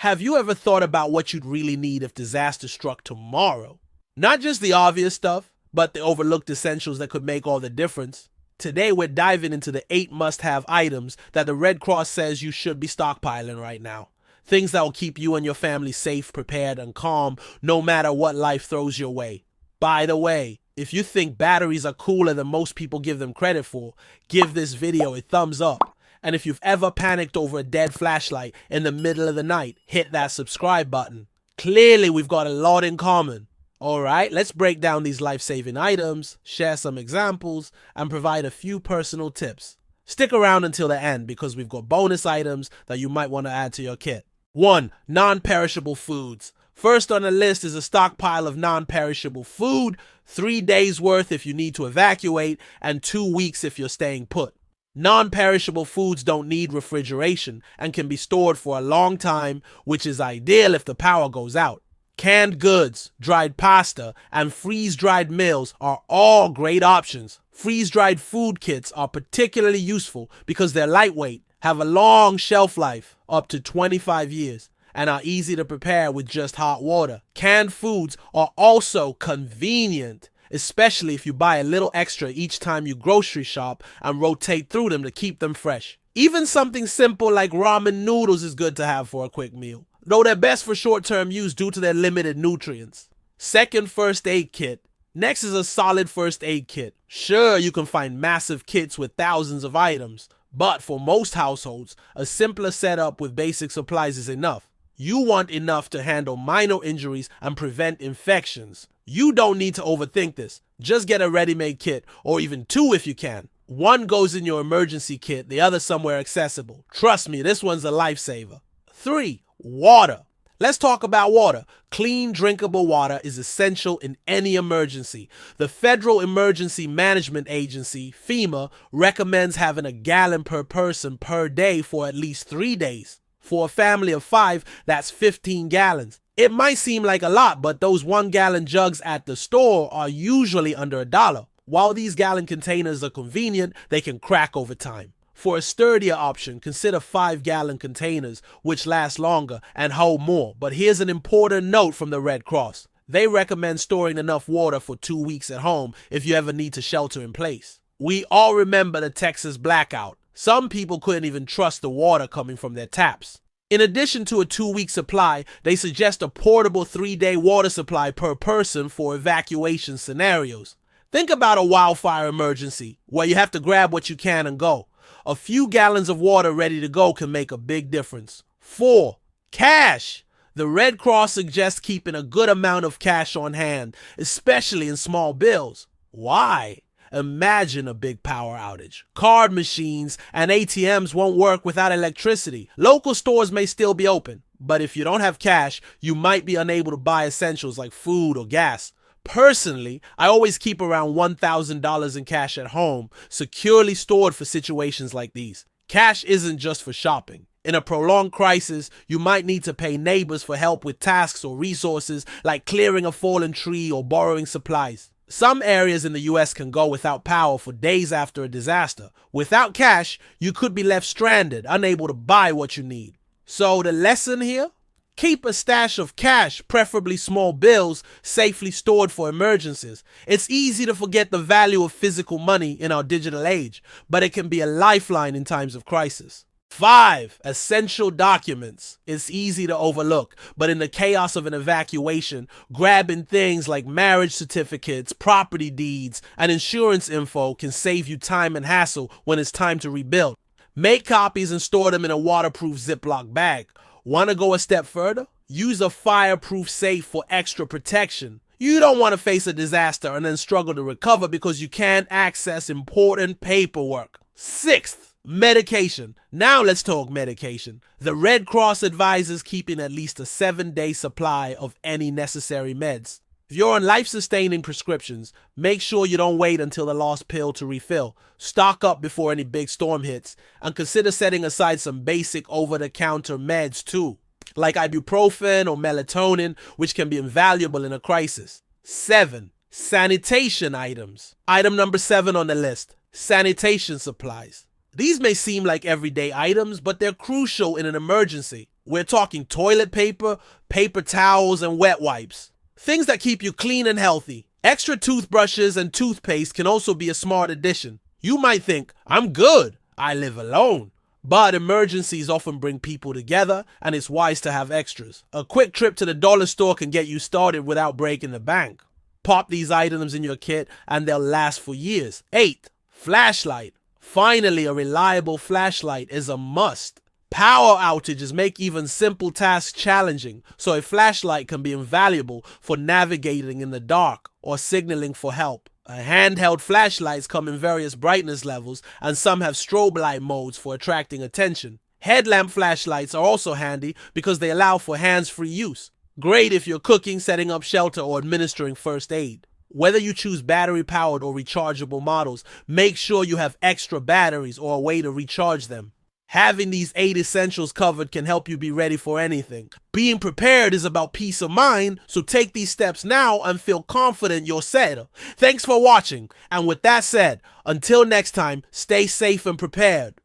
Have you ever thought about what you'd really need if disaster struck tomorrow? Not just the obvious stuff, but the overlooked essentials that could make all the difference. Today we're diving into the 8 must-have items that the Red Cross says you should be stockpiling right now. Things that will keep you and your family safe, prepared, and calm no matter what life throws your way. By the way, if you think batteries are cooler than most people give them credit for, give this video a thumbs up. And if you've ever panicked over a dead flashlight in the middle of the night, hit that subscribe button. Clearly we've got a lot in common. Alright, let's break down these life-saving items, share some examples, and provide a few personal tips. Stick around until the end because we've got bonus items that you might want to add to your kit. 1. Non-perishable foods. First on the list is a stockpile of non-perishable food, 3 days worth if you need to evacuate, and 2 weeks if you're staying put. Non-perishable foods don't need refrigeration and can be stored for a long time, which is ideal if the power goes out. Canned goods, dried pasta, and freeze-dried meals are all great options. Freeze-dried food kits are particularly useful because they're lightweight, have a long shelf life, up to 25 years, and are easy to prepare with just hot water. Canned foods are also convenient, especially if you buy a little extra each time you grocery shop and rotate through them to keep them fresh. Even something simple like ramen noodles is good to have for a quick meal, though they're best for short-term use due to their limited nutrients. Second, first aid kit. Next is a solid first aid kit. Sure, you can find massive kits with thousands of items, but for most households, a simpler setup with basic supplies is enough. You want enough to handle minor injuries and prevent infections. You don't need to overthink this. Just get a ready-made kit, or even 2 if you can. One goes in your emergency kit, the other somewhere accessible. Trust me, this one's a lifesaver. 3. Water. Let's talk about water. Clean, drinkable water is essential in any emergency. The Federal Emergency Management Agency, FEMA, recommends having a gallon per person per day for at least 3 days. For a family of 5, that's 15 gallons. It might seem like a lot, but those 1-gallon jugs at the store are usually under $1. While these gallon containers are convenient, they can crack over time. For a sturdier option, consider 5-gallon containers, which last longer and hold more. But here's an important note from the Red Cross. They recommend storing enough water for 2 weeks at home if you ever need to shelter in place. We all remember the Texas blackout. Some people couldn't even trust the water coming from their taps. In addition to a 2-week supply, they suggest a portable 3-day water supply per person for evacuation scenarios. Think about a wildfire emergency where you have to grab what you can and go. A few gallons of water ready to go can make a big difference. 4. Cash. The Red Cross suggests keeping a good amount of cash on hand, especially in small bills. Why? Imagine a big power outage. Card machines and ATMs won't work without electricity. Local stores may still be open, but if you don't have cash, you might be unable to buy essentials like food or gas. Personally, I always keep around $1,000 in cash at home, securely stored for situations like these. Cash isn't just for shopping. In a prolonged crisis, you might need to pay neighbors for help with tasks or resources like clearing a fallen tree or borrowing supplies. Some areas in the US can go without power for days after a disaster. Without cash, you could be left stranded, unable to buy what you need. So the lesson here? Keep a stash of cash, preferably small bills, safely stored for emergencies. It's easy to forget the value of physical money in our digital age, but it can be a lifeline in times of crisis. 5. Essential documents. It's easy to overlook, but in the chaos of an evacuation, grabbing things like marriage certificates, property deeds, and insurance info can save you time and hassle when it's time to rebuild. Make copies and store them in a waterproof Ziploc bag. Want to go a step further? Use a fireproof safe for extra protection. You don't want to face a disaster and then struggle to recover because you can't access important paperwork. 6th, medication. Now let's talk medication. The Red Cross advises keeping at least a 7-day supply of any necessary meds. If you're on life-sustaining prescriptions, make sure you don't wait until the last pill to refill. Stock up before any big storm hits, and consider setting aside some basic over-the-counter meds too, like ibuprofen or melatonin, which can be invaluable in a crisis. 7. Sanitation items. Item number 7 on the list, sanitation supplies. These may seem like everyday items, but they're crucial in an emergency. We're talking toilet paper, paper towels, and wet wipes. Things that keep you clean and healthy. Extra toothbrushes and toothpaste can also be a smart addition. You might think, I'm good, I live alone. But emergencies often bring people together, and it's wise to have extras. A quick trip to the dollar store can get you started without breaking the bank. Pop these items in your kit and they'll last for years. 8. Flashlight. Finally, a reliable flashlight is a must. Power outages make even simple tasks challenging, so a flashlight can be invaluable for navigating in the dark or signaling for help. Handheld flashlights come in various brightness levels, and some have strobe light modes for attracting attention. Headlamp flashlights are also handy because they allow for hands-free use. Great if you're cooking, setting up shelter, or administering first aid. Whether you choose battery-powered or rechargeable models, make sure you have extra batteries or a way to recharge them. Having these 8 essentials covered can help you be ready for anything. Being prepared is about peace of mind, so take these steps now and feel confident you're set. Thanks for watching, and with that said, until next time, stay safe and prepared.